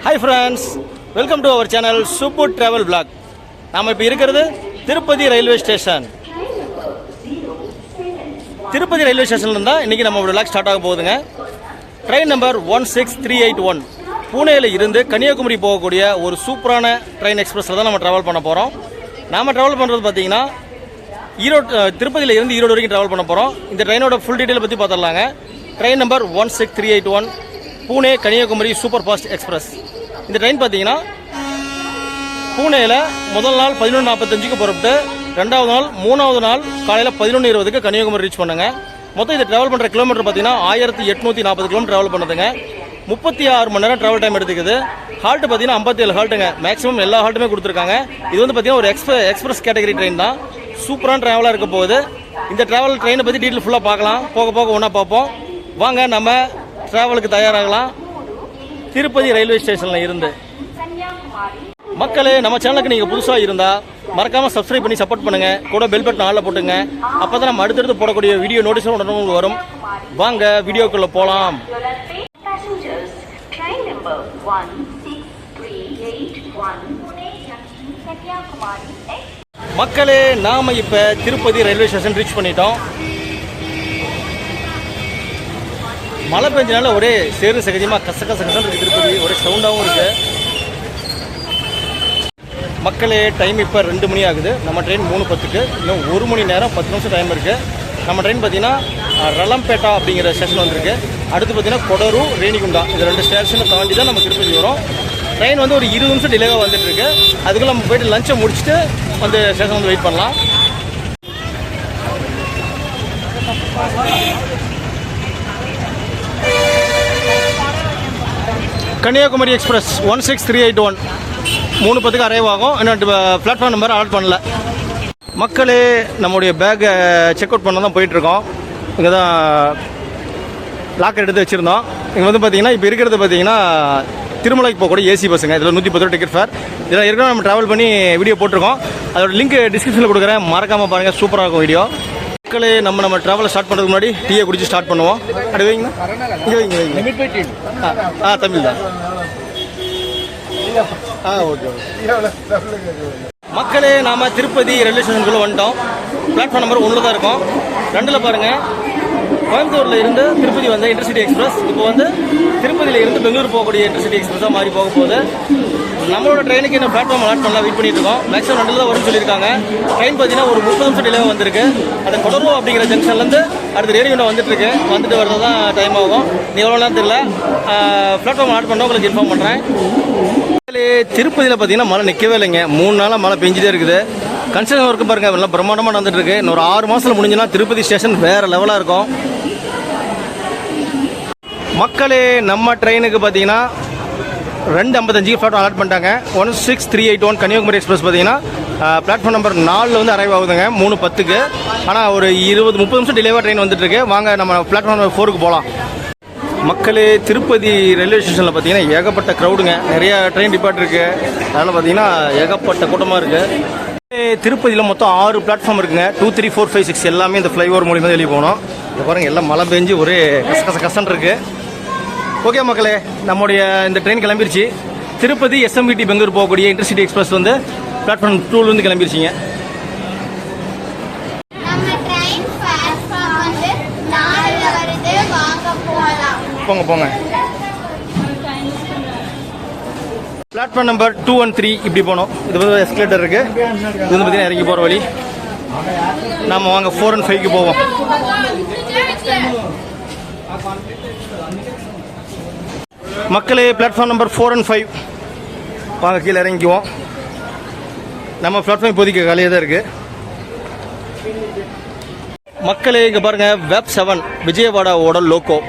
Hi friends, welcome to our channel Super Travel Vlog. நாம இப்போ இருக்கிறது Tirupati railway station. Tirupati railway ஸ்டேஷன்ல இருந்தா இன்னைக்கு நம்ம vlog ஸ்டார்ட் ஆக போகுதுங்க. ட்ரெயின் நம்பர் 16381 பூனேல இருந்து கன்னியாகுமரி போகக்கூடிய ஒரு சூப்பரான ட்ரெயின் எக்ஸ்பிரஸ்ல தான் நம்ம டிராவல் பண்ண போறோம். நாம டிராவல் பண்றது பாத்தீங்கன்னா திருப்பதியில இருந்து ஈரோடு வரைக்கும் டிராவல் பண்ண போறோம். இந்த ட்ரெயினோட ஃபுல் டீடைல் பத்தி பார்த்தறலாங்க. Train number 16381 Pune Kanyakumari super fast express. இந்த ட்ரெயின் பார்த்தீங்கன்னா பூனேல முதல் நாள் 11:45க்கு புறப்பட்டு ரெண்டாவது நாள் மூணாவது நாள் காலையில் 11:20க்கு கன்னியாகுமரி ரீச் பண்ணுங்க. மொத்தம் இது டிராவல் பண்ணுற கிலோமீட்டர் பார்த்தீங்கன்னா 1840 கிலோமீட்டர் டிராவல் பண்ணுதுங்க. 36 மணி நேரம் டிராவல் டைம் எடுத்துக்குது. ஹால்ட் பார்த்தீங்கன்னா 57 ஹால்ட்டுங்க. மேக்ஸிமம் எல்லா ஹால்ட்டுமே கொடுத்துருக்காங்க. இது வந்து பார்த்தீங்கன்னா ஒரு எக்ஸ்பிரஸ் கேட்டகரி ட்ரெயின் தான். சூப்பரான ட்ராவலாக இருக்க போகுது. இந்த ட்ராவல் ட்ரெயினை பற்றி டீட்டெயில் ஃபுல்லாக பார்க்கலாம். போக போக ஒன்றா பார்ப்போம். வாங்க நம்ம ட்ராவலுக்கு தயாராகலாம். திருப்பதி ரயில்வே ஸ்டேஷனில் இருந்து மக்களே, நம்ம சேனலுக்கு நீங்கள் புதுசாக இருந்தால் மறக்காமல் சப்ஸ்கிரைப் பண்ணி சப்போர்ட் பண்ணுங்கள். கூட பெல் பட்டன் ஆளில் போட்டுங்க. அப்போ தான் நம்ம அடுத்தடுத்து போடக்கூடிய வீடியோ நோட்டீஸும் உடனே வரும். வாங்க வீடியோக்குள்ளே போகலாம். மக்களே, நாம் இப்போ திருப்பதி ரயில்வே ஸ்டேஷன் ரீச் பண்ணிட்டோம். மழை பெஞ்சனால ஒரே சேரும் சகஜமாக கசகசன்னு இருக்குது. திருப்பதி ஒரே சவுண்டாகவும் இருக்குது. மக்களே, டைம் இப்போ 2 மணி ஆகுது. நம்ம ட்ரெயின் 3:10க்கு. இன்னும் 1 மணி நேரம் 10 நிமிஷம் டைம் இருக்குது. நம்ம ட்ரெயின் பார்த்தீங்கன்னா ரலம்பேட்டா அப்படிங்கிற ஸ்டேஷன் வந்துருக்கு. அடுத்து பார்த்தீங்கன்னா கொடரு, ரேணிகுண்டா இது 2 ஸ்டேஷனை தாண்டி தான் நம்ம திருப்பதி வரும். ட்ரெயின் வந்து ஒரு 20 நிமிஷம் டிலேவாக வந்துட்டு இருக்கு. அதுக்குள்ள நம்ம போயிட்டு லஞ்சை முடிச்சுட்டு வந்து ஸ்டேஷன் வந்து வெயிட் பண்ணலாம். கன்னியாகுமரி எக்ஸ்பிரஸ் 16381 3:10க்கு அரைவ் ஆகும். இன்னும் பிளாட்ஃபார்ம் நம்பர் அலாட் பண்ணல. மக்களே, நம்முடைய பேக்கை செக் அவுட் பண்ண தான் போயிட்டுருக்கோம். இங்கே தான் லாக்கர் எடுத்து வச்சுருந்தோம். இங்கே வந்து பார்த்தீங்கன்னா இப்போ இருக்கிறது பார்த்தீங்கன்னா திருமலைக்கு போகக்கூடிய ஏசி பஸ்ஸுங்க. இதில் 110 ரூபா டிக்கெட் ஃபேர். இதில் ஏற்கனவே நம்ம ட்ராவல் பண்ணி வீடியோ போட்டிருக்கோம். அதோட லிங்க் டிஸ்கிரிப்ஷனில் கொடுக்குறேன். மறக்காமல் பாருங்கள், சூப்பராக இருக்கும் வீடியோ. மக்களே, நம்ம ட்ராவலை ஸ்டார்ட் பண்ணுறதுக்கு முன்னாடி டீயை குடிச்சு ஸ்டார்ட் பண்ணுவோம். அப்படி வைங்க, இங்கே வைங்க. தமிழ் தான். ஓகே. மக்களே, நாம திருப்பதி ரயில்வே ஸ்டேஷனுக்குள்ள வந்துட்டோம். பிளாட்ஃபார்ம் நம்பர் 1 தான் இருக்கும். 2ல் பாருங்க, கோயம்புத்தூர்ல இருந்து திருப்பதி வந்த இன்டர்சிட்டி எக்ஸ்பிரஸ் இப்போ வந்து திருப்பதியில இருந்து பெங்களூர் போகக்கூடிய இன்டர்சிட்டி எக்ஸ்பிரஸாக மாறி போக போகுது. நம்மளோட ட்ரெயினுக்கு இந்த பிளாட்ஃபார்ம் அலாட் பண்ணலாம் வெயிட் பண்ணிட்டு இருக்கோம். மேக்ஸிமம் 2 தான் வரும்னு சொல்லியிருக்காங்க. ட்ரெயின் பார்த்தீங்கன்னா ஒரு 30 நிமிஷம் டிலேவாக வந்திருக்கு. அந்த கொடரு அப்படிங்கிற ஜங்ஷன்லேருந்து அடுத்து ரேடியோவில் வந்துட்டு இருக்கு. வந்துட்டு வரது தான் டைம் ஆகும். நீ எவ்வளோ நேரம் தெரியல. பிளாட்ஃபார்ம் அலாட் பண்ண உங்களுக்கு இன்ஃபார்ம் பண்ணுறேன். திருப்பதியில் பார்த்தீங்கன்னா மழை நிற்கவே இல்லைங்க. 3 நாளாக மழை பெஞ்சிட்டே இருக்குது. கன்ஸ்ட்ரக்ஷன் ஒர்க்கு பாருங்க, எல்லாம் பிரம்மாண்டமாக நடந்துட்டு இருக்கு. இன்னொரு 6 மாதத்தில் முடிஞ்சுன்னா திருப்பதி ஸ்டேஷன் வேற லெவலாக இருக்கும். மக்களே, நம்ம ட்ரெயினுக்கு பார்த்தீங்கன்னா 2:55க்கு பிளாட்ஃபார்ம் அலாட் பண்ணிட்டாங்க. 16381 கன்னியாகுமரி எக்ஸ்பிரஸ் பார்த்தீங்கன்னா பிளாட்ஃபார்ம் நம்பர் 4 வந்து அரைவ் ஆகுதுங்க 3:10க்கு. ஆனால் ஒரு 20-30 நிமிஷம் டிலேவாக ட்ரெயின் வந்துட்டு இருக்கு. வாங்க நம்ம பிளாட்ஃபார்ம் நம்பர் 4க்கு போகலாம். மக்களே, திருப்பதி ரயில்வே ஸ்டேஷனில் பார்த்தீங்கன்னா ஏகப்பட்ட க்ரௌடுங்க. நிறைய ட்ரெயின் டிபார்ட் இருக்குது. அதனால் பார்த்தீங்கன்னா ஏகப்பட்ட கூட்டமாக இருக்குது. திருப்பதியில் மொத்தம் 6 பிளாட்ஃபார்ம் இருக்குங்க. 2, 3, 4, 5, 6 எல்லாமே இந்த ஃப்ளைஓவர் மூலியமாக வெளியே போகணும். இதை பாருங்கள், எல்லாம் மழை பெஞ்சு ஒரே கசன்னு இருக்குது. ஓகே மக்களே, நம்முடைய இந்த ட்ரெயின் கிளம்பிருச்சு. திருப்பதி SMVT பெங்களூர் போகக்கூடிய இன்டர்சிட்டி எக்ஸ்பிரஸ் வந்து பிளாட்ஃபார்ம் 2லேருந்து கிளம்பிருச்சிங்க. போங்க போங்க. பிளாட்ஃபார்ம் நம்பர் 2 and 3 இப்படி போனோம். இது வந்து எஸ்கலேட்டர் இருக்கு. இது வந்து பார்த்தீங்கன்னா இறங்கி போகிற வழி. நாம வாங்க 4 and 5க்கு போவோம். மக்களே, பிளாட்ஃபார்ம் நம்பர் 4 and 5 வாங்க கீழே இறங்கிக்குவோம். நம்ம பிளாட்ஃபார்ம் இப்போதைக்கு காலியாக தான் இருக்கு. மக்களே, இங்கே பாருங்க, வெப் 7 விஜயவாடாவோட லோக்கோ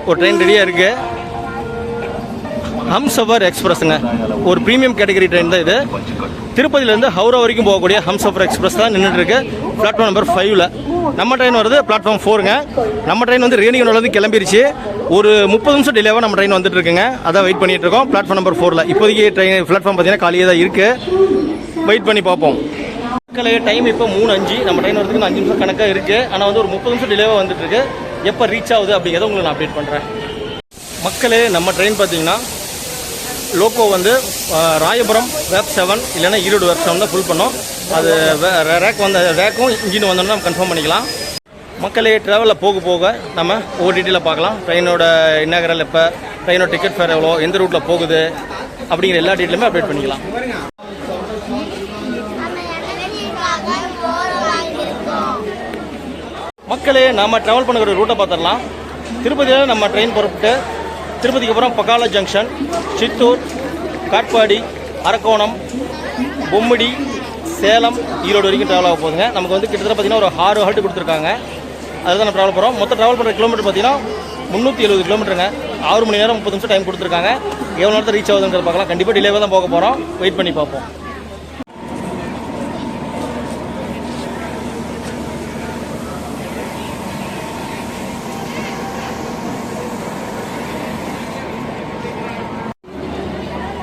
ஒரு ட்ரெயின் ரெடியாக இருக்கு. ஹம்சஃபர் எக்ஸ்பிரஸ்ங்க. ஒரு ப்ரீமியம் கேட்டகரி ட்ரெயின் தான் இது. திருப்பதியிலேருந்து ஹவுரா வரைக்கும் போகக்கூடிய ஹம்சஃபர் எக்ஸ்பிரஸ் தான் நின்றுட்டு இருக்கு பிளாட்ஃபார்ம் நம்பர் 5ல். நம்ம ட்ரெயின் வருது பிளாட்ஃபார்ம் 4ங்க. நம்ம ட்ரெயின் வந்து ரேணிகுண்டாலேருந்து கிளம்பிருச்சு. ஒரு 30 நிமிஷம் டிலேவாக நம்ம ட்ரெயின் வந்துட்டு இருக்குங்க. அதான் வெயிட் பண்ணிட்டு இருக்கோம் பிளாட்ஃபார்ம் நம்பர் 4ல். இப்போதைக்கு ட்ரெயின் பிளாட்ஃபார்ம் பார்த்தீங்கன்னா காலியாக தான் இருக்கு. வெயிட் பண்ணி பார்ப்போம். மக்களே, டைம் இப்போ 3:05. நம்ம ட்ரெயின் வரதுக்கு 5 நிமிஷம் கணக்காக இருக்கு. ஆனால் வந்து ஒரு 30 நிமிஷம் டிலேவாக வந்துட்டு இருக்கு. எப்போ ரீச் ஆகுது அப்படிங்கிறத உங்களுக்கு நான் அப்டேட் பண்ணுறேன். மக்களே, நம்ம ட்ரெயின் பார்த்தீங்கன்னா லோக்கோ வந்து ராயபுரம் வேப் 7 இல்லைன்னா ஈரோடு வேப் 7 தான் ஃபுல் பண்ணோம். அது ரேக்கும் இன்ஜின் வந்தோம்னா நம்ம கன்ஃபார்ம் பண்ணிக்கலாம். மக்களே ட்ராவலில் போக போக நம்ம ஒவ்வொரு டீட்டெயிலாக பார்க்கலாம். ட்ரெயினோட இன்னகரல் எப்போ, ட்ரெயினோட டிக்கெட் ஃபேர் எவ்வளோ, எந்த ரூட்டில் போகுது அப்படிங்கிற எல்லா டீட்டெயிலுமே அப்டேட் பண்ணிக்கலாம். மக்களே நம்ம ட்ராவல் பண்ணக்கூடிய ரூட்டை பார்த்துடலாம். திருப்பதியில் நம்ம ட்ரெயின் புறப்பட்டு திருப்பதிக்கு அப்புறம் பக்கால ஜங்ஷன், சித்தூர், காட்பாடி, அரக்கோணம், பொம்மிடி, சேலம், ஈரோடு வரைக்கும் ட்ராவல் ஆக போகுதுங்க. நமக்கு வந்து கிட்டத்தட்ட பார்த்தீங்கன்னா ஒரு 6 ஹால்ட் கொடுத்துருக்காங்க. அதுதான் நம்ம ட்ராவல் போகிறோம். மொத்தம் ட்ராவல் பண்ணுற கிலோமீட்டர் பார்த்தீங்கன்னா 370 கிலோமீட்டருங்க. 6 மணி நேரம் 30 நிமிஷம் டைம் கொடுத்துருக்காங்க. எவ்வளோ நேரத்தில் ரீச் ஆகுதுங்கிறது பார்க்கலாம். கண்டிப்பாக டிலேவாக தான் போக போகிறோம். வெயிட் பண்ணி பார்ப்போம்.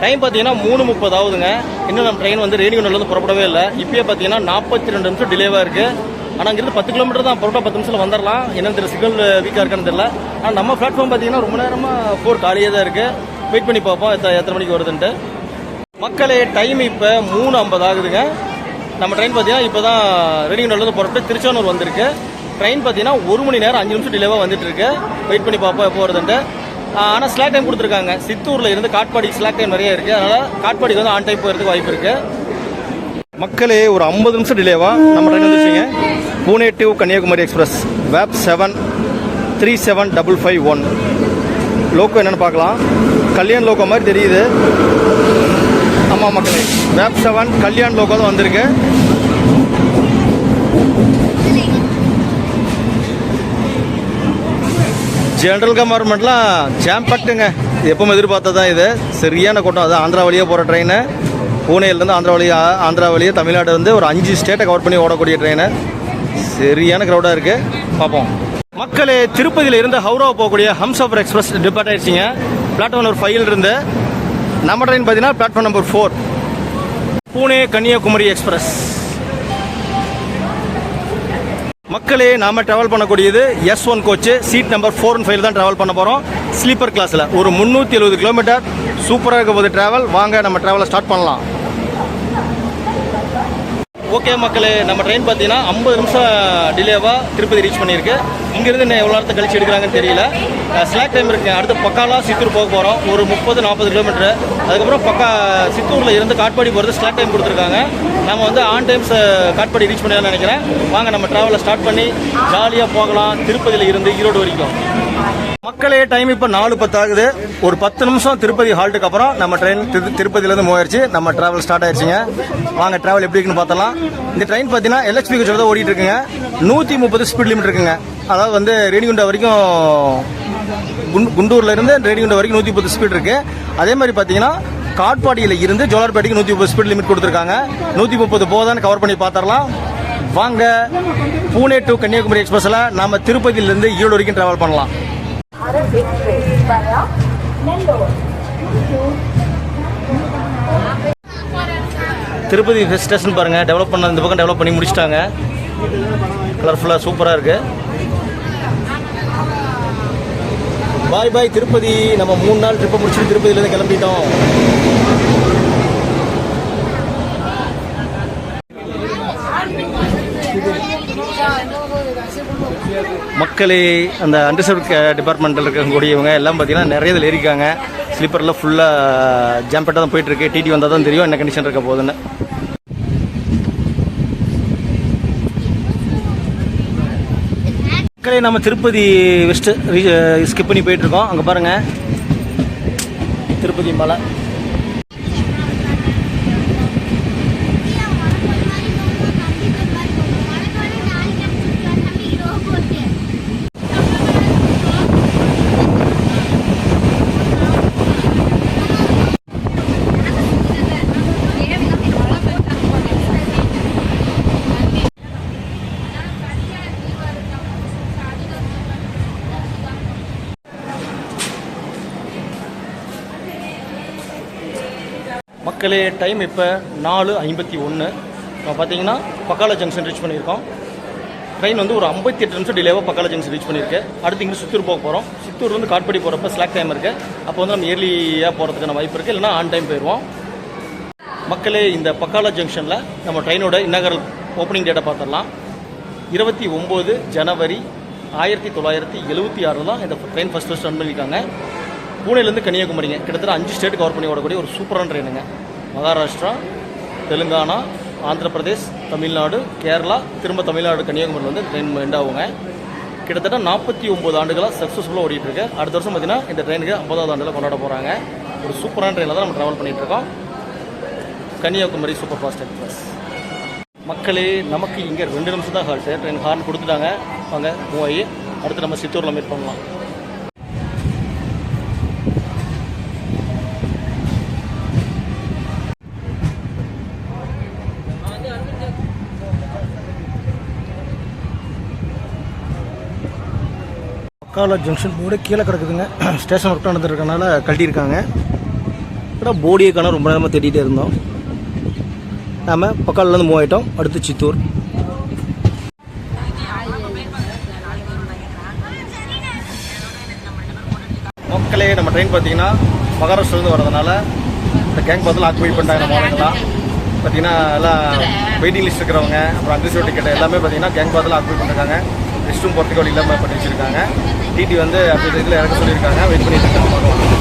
டைம் பார்த்தீங்கன்னா 3:30 ஆகுதுங்க. இன்னும் நம்ம ட்ரெயின் வந்து ரேணிகுண்டலேருந்து புறப்படவே இல்லை. இப்போயே பார்த்தீங்கன்னா 42 நிமிஷம் டிலேவாக இருக்குது. ஆனால் அங்கேருந்து 10 கிலோமீட்டர் தான், புறப்பட்டா 10 நிமிஷத்தில் வந்துடலாம். என்னன்னு தெரியல, சிக்னல் வீக்காக இருக்கான்னு தெரியல. ஆனால் நம்ம பிளாட்ஃபார்ம் பார்த்தீங்கன்னா ரொம்ப நேரமாக 4 காலியாக தான் இருக்குது. வெயிட் பண்ணி பார்ப்போம் எத்தனை மணிக்கு வருதுன்ட்டு. மக்களே டைம் இப்போ 3:50 ஆகுதுங்க. நம்ம ட்ரெயின் பார்த்தீங்கன்னா இப்போ தான் ரேணிகுண்டலேருந்து புறப்பட்டு திருச்சானூர் வந்திருக்கு. ட்ரெயின் பார்த்தீங்கன்னா 1 மணி நேரம் 5 நிமிஷம் டிலேவாக வந்துட்டு இருக்கு. வெயிட் பண்ணி பார்ப்போம் எப்போ வருதுன்ட்டு. ஆனால் ஸ்லாக் டைம் கொடுத்துருக்காங்க. சித்தூரில் இருந்து காட்பாடிக்கு ஸ்லாக் டைம் நிறைய இருக்குது. அதனால் காட்பாடிக்கு வந்து ஆன் டைம் போகிறதுக்கு வாய்ப்பு இருக்குது. மக்களே ஒரு 50 நிமிஷம் டிலேவாக நம்ம ட்ரெயின் வந்துச்சுங்க. பூனே டு கன்னியாகுமரி எக்ஸ்பிரஸ் வேப் 7 37551. லோக்கோ என்னென்னு பார்க்கலாம். கல்யாண் லோக்கோ மாதிரி தெரியுது. ஆமாம் மக்களே, வேப் 7 கல்யாண் லோக்கோ தான் வந்திருக்கு. ஜென்ரல் கம்பார்ட்மெண்ட்லாம் ஜாம் பட்டுங்க. எப்பவும் எதிர்பார்த்தது தான் இது. சரியான கூட்டம். அது ஆந்திரா வழியாக போகிற ட்ரெயின். பூனேலேருந்து ஆந்திரா வழியாக தமிழ்நாடு வந்து ஒரு 5 ஸ்டேட்டை கவர் பண்ணி ஓடக்கூடிய ட்ரெயின். சரியான க்ரௌடாக இருக்குது. பார்ப்போம். மக்களே திருப்பதியில் இருந்து ஹவுரா போகக்கூடிய ஹம்சஃபர் எக்ஸ்பிரஸ் டிபார்ட் ஆகிடுச்சிங்க. பிளாட்ஃபார்ம் நம்பர் 5 இருந்து. நம்ம ட்ரெயின் பார்த்தீங்கன்னா platform number 4 Pune Kanyakumari express. மக்களே நாம ட்ராவல் பண்ணக்கூடியது S1 coach, seat number 4 and 5 தான் ட்ராவல் பண்ண போகிறோம். ஸ்லீப்பர் கிளாஸில் ஒரு 370 கிலோமீட்டர். சூப்பராக இருக்க போது ட்ராவல். வாங்க நம்ம ட்ராவலை ஸ்டார்ட் பண்ணலாம். ஓகே மக்களே, நம்ம ட்ரெயின் பார்த்தீங்கன்னா 50 நிமிஷம் டிலேவாக திருப்பதி ரீச் பண்ணியிருக்கு. இங்கேருந்து இன்னும் எவ்வளோ நேரத்தை கழிச்சு எடுக்கிறாங்கன்னு தெரியல. ஸ்லாக் டைம் இருக்குங்க. அடுத்து பக்காலா சித்தூர் போக போகிறோம். ஒரு 30-40 கிலோமீட்டர். அதுக்கப்புறம் சித்தூரில் இருந்து காட்பாடி போகிறது ஸ்லாக் டைம் கொடுத்துருக்காங்க. நம்ம வந்து ஆன் டைம்ஸ் காட்பாடி ரீச் பண்ணிடலாம்னு நினைக்கிறேன். வாங்க நம்ம ட்ராவலை ஸ்டார்ட் பண்ணி ஜாலியாக போகலாம். திருப்பதியில் இருந்து ஈரோடு வரைக்கும். மக்களே டைம் இப்போ 4:10 ஆகுது. ஒரு 10 நிமிஷம் திருப்பதி ஹால்ட்டுக்கு அப்புறம் நம்ம ட்ரெயின் திருப்பதியிலேருந்து மூவ் ஆயிடுச்சு. நம்ம ட்ராவல் ஸ்டார்ட் ஆயிடுச்சுங்க. வாங்க ட்ராவல் எப்படி இருக்குன்னு பார்த்தலாம். இந்த ட்ரெயின் பார்த்தீங்கன்னா LHP கோச் தான் ஓடிட்டு இருக்குங்க. 130 ஸ்பீட் லிமிட் இருக்குங்க. அதாவது வந்து ரேணிகுண்டா வரைக்கும், குண்டூர்ல இருந்து ரேணிகுண்டா வரைக்கும் 130 ஸ்பீட் இருக்கு. அதே மாதிரி பார்த்தீங்கன்னா காட்பாடியில் இருந்து ஜோலார்பேட்டைக்கு 130 ஸ்பீட் லிமிட் கொடுத்துருக்காங்க. 130 போதான்னு கவர் பண்ணி பார்த்துடலாம். வாங்க பூனே டு கன்னியாகுமரி எக்ஸ்பிரஸில் நம்ம திருப்பதியிலேருந்து ஈரோடு வரைக்கும் ட்ராவல் பண்ணலாம். திருப்பதி ஸ்டேஷன் பாருங்கள், டெவலப் பண்ண இந்த பக்கம் டெவலப் பண்ணி முடிச்சிட்டாங்க. கலர்ஃபுல்லாக சூப்பராக இருக்குது. பாய் பாய் திருப்பதி. நம்ம 3 நாள் ட்ரிப்பை முடிச்சுட்டு திருப்பதியிலேருந்து கிளம்பிட்டோம். மக்களே அந்த அண்டர்சர்வ் டிபார்ட்மெண்ட்டில் இருக்கக்கூடியவங்க எல்லாம் பார்த்தீங்கன்னா நிறைய இதில் ஏறிக்காங்க. ஸ்லீப்பரில் ஃபுல்லாக ஜாம்பெட்டாக தான் போயிட்டுருக்கு. டிடி வந்தால் தான் தெரியும் என்ன கண்டிஷன் இருக்க போகுதுன்னு. மக்களே நம்ம திருப்பதி வெஸ்ட்டு ஸ்கிப் பண்ணி போயிட்டுருக்கோம். அங்கே பாருங்கள் திருப்பதி மலை. மக்களே டைம் இப்போ 4:51. இப்போ பார்த்தீங்கன்னா பக்கால ஜங்ஷன் ரீச் பண்ணியிருக்கோம். ட்ரெயின் வந்து ஒரு 58 நிமிஷம் டிலேவாக பக்கால ஜங்ஷன் ரீச் பண்ணியிருக்கு. அடுத்து இங்கே சித்தூர் போக போகிறோம். சித்தூர் வந்து காட்பாடி போகிறப்ப ஸ்லாக் டைம் இருக்குது. அப்போ வந்து நம்ம இயர்லியாக போகிறதுக்கான வாய்ப்பு இருக்குது, இல்லைனா ஆன் டைம் போயிடுவோம். மக்களே, இந்த பக்கால ஜங்ஷனில் நம்ம ட்ரெயினோட இன்னகரல் ஓப்பனிங் டேட்டை பார்த்துடலாம். 29 ஜனவரி 1976 தான் இந்த ட்ரெயின் ஃபஸ்ட் ரன் பண்ணியிருக்காங்க. பூனேலேருந்து கன்னியாகுமரிங்க, கிட்டத்தட்ட 5 ஸ்டேட் கவர் பண்ணி ஓடக்கூடிய ஒரு சூப்பரான ட்ரெயினுங்க. மகாராஷ்டிரா, தெலுங்கானா, ஆந்திர பிரதேஷ், தமிழ்நாடு, கேரளா, திரும்ப தமிழ்நாடு கன்னியாகுமரியில் வந்து ட்ரெயின் எண்ட் ஆகுங்க. கிட்டத்தட்ட 49 ஆண்டுகளாக சக்ஸஸ்ஃபுல்லாக ஓடிட்டுருக்கு. அடுத்த வருஷம் பார்த்தீங்கன்னா இந்த ட்ரெயினுக்கு 50வது ஆண்டில் கொண்டாட போகிறாங்க. ஒரு சூப்பரான ட்ரெயினில் தான் நம்ம ட்ராவல் பண்ணிகிட்ருக்கோம். Kanyakumari super fast express. மக்களே, நமக்கு இங்கே 2 நிமிஷம் தான் ஹால்ட்டு. ட்ரெயின் ஹார்ன் கொடுத்துட்டாங்க. வாங்க மூவ் ஆகி அடுத்து நம்ம சித்தூரில் மீட் பண்ணலாம். பக்கால ஜங்ஷன் போர்டு கீழே கிடக்குதுங்க. ஸ்டேஷன் ஒர்க் நடந்துருக்கனால கட்டியிருக்காங்க. இப்போ போடியை காண ரொம்ப நேரமாக தேடிகிட்டே இருந்தோம். நாம் பக்காலேருந்து மூவ் ஆகிட்டோம். அடுத்து சித்தூர். மக்களே, நம்ம ட்ரெயின் பார்த்தீங்கன்னா மகாராஷ்டிராலேருந்து வரதுனால இந்த கேங் பார்த்து ஆக்குபை பண்ணிட்டாங்க. நம்ம வரலாம் பார்த்தீங்கன்னா எல்லாம் வெயிட்டிங் லிஸ்ட் இருக்கிறவங்க, அப்புறம் அக்ரிசிவ் டிக்கெட் எல்லாமே பார்த்தீங்கன்னா கேங் பார்த்து ஆக்குபை பண்ணிருக்காங்க. ரெஸ்ட் ரூம் போகிறதுக்கு வழி இல்லாமல் பண்ணி வச்சுருக்காங்க. டிடி வந்து அப்படி இதில் இறக்க சொல்லியிருக்காங்க. வெயிட் பண்ணிட்டு இருக்காங்க. பார்க்கலாம்.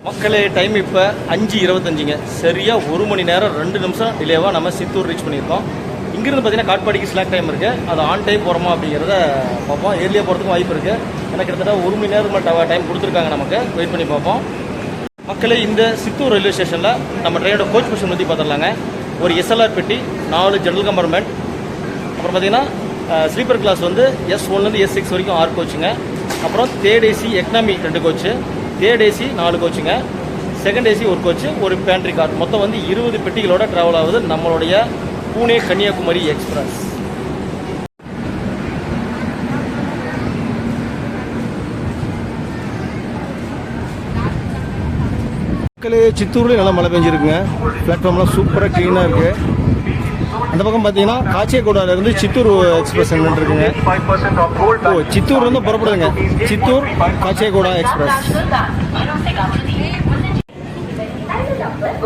மக்களே, டைம் இப்போ 5:25ங்க. சரியாக 1 மணி நேரம் 2 நிமிஷம் டிலேவாக நம்ம சித்தூர் ரீச் பண்ணியிருக்கோம். இங்கேருந்து பார்த்தீங்கன்னா காட்பாடிக்கு ஸ்லாக் டைம் இருக்குது. அது ஆன் டைம் போகிறோமா அப்படிங்கிறத பார்ப்போம். ஏர்லியாக போகிறதுக்கும் வாய்ப்பு இருக்குது. ஏன்னா கிட்டத்தட்ட 1 மணி நேரம் டைம் கொடுத்துருக்காங்க. நமக்கு வெயிட் பண்ணி பார்ப்போம். மக்களே, இந்த சித்தூர் ரயில்வே ஸ்டேஷனில் நம்ம ட்ரெயினோட கோச் பொசிஷன் பற்றி பார்த்துடலாங்க. ஒரு எஸ்எல்ஆர் பெட்டி, 4 ஜென்ரல் கம்பார்ட்மெண்ட், அப்புறம் பார்த்தீங்கன்னா ஸ்லீப்பர் கிளாஸ் வந்து S1லேருந்து S6 வரைக்கும் 6 கோச்சுங்க. அப்புறம் third AC economy 2 coach, third AC 4 கோச்சுங்க, செகண்ட் ஏசி 1 கோச்சு, ஒரு பேண்ட்ரி கார். மொத்தம் வந்து 20 பெட்டிகளோட ட்ராவல் ஆகுது நம்மளுடைய பூனே கன்னியாகுமரி எக்ஸ்பிரஸ். மக்களே, சித்தூர்லேயும் நல்லா மழை பெஞ்சிருக்குங்க. பிளாட்ஃபார்ம்லாம் சூப்பராக க்ளீனாக இருக்குது. அந்த பக்கம் பார்த்தீங்கன்னா காச்சியகோடாலேருந்து சித்தூர் எக்ஸ்பிரஸ் இருக்குங்க. ஓ, சித்தூர்லேருந்து புறப்படுதுங்க. Chittoor Kacheguda express.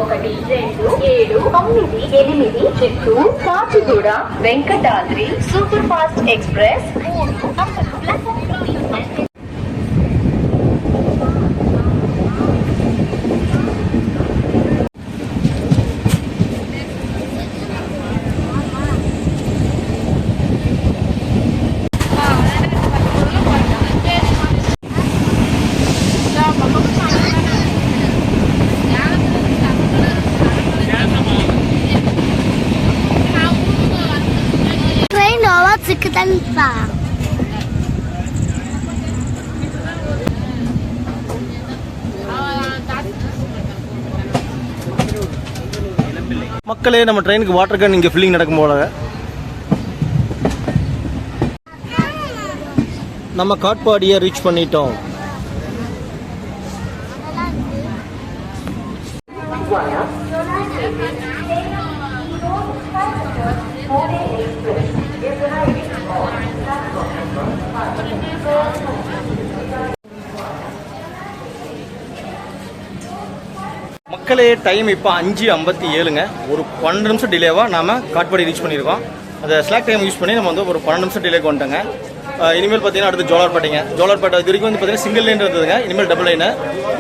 1, 2, 7, 8 Chittoor Kacheguda Venkatadri super fast express. மக்களே, நம்ம ட்ரெயினுக்கு வாட்டர் கேன் இங்கே ஃபில்லிங் நடக்கும் போல. நம்ம காட்பாடியை ரீச் பண்ணிட்டோம். மக்களே, டைம் இப்போ 5:57ங்க. ஒரு 12 நிமிஷம் டிலேவாக நாம் காட்பாடி ரீச் பண்ணியிருக்கோம். அந்த ஸ்லாக் டைம் யூஸ் பண்ணி நம்ம வந்து ஒரு 12 நிமிஷம் டிலேக்கு வந்துட்டோங்க. இனிமேல் பார்த்தீங்கன்னா அடுத்து ஜோலார்பேட்டைங்க. ஜோலார்பேட்டை இது வரைக்கும் வந்து பார்த்தீங்கன்னா சிங்கிள் லைன் இருந்ததுங்க. இனிமேல் டபுள் லைனு.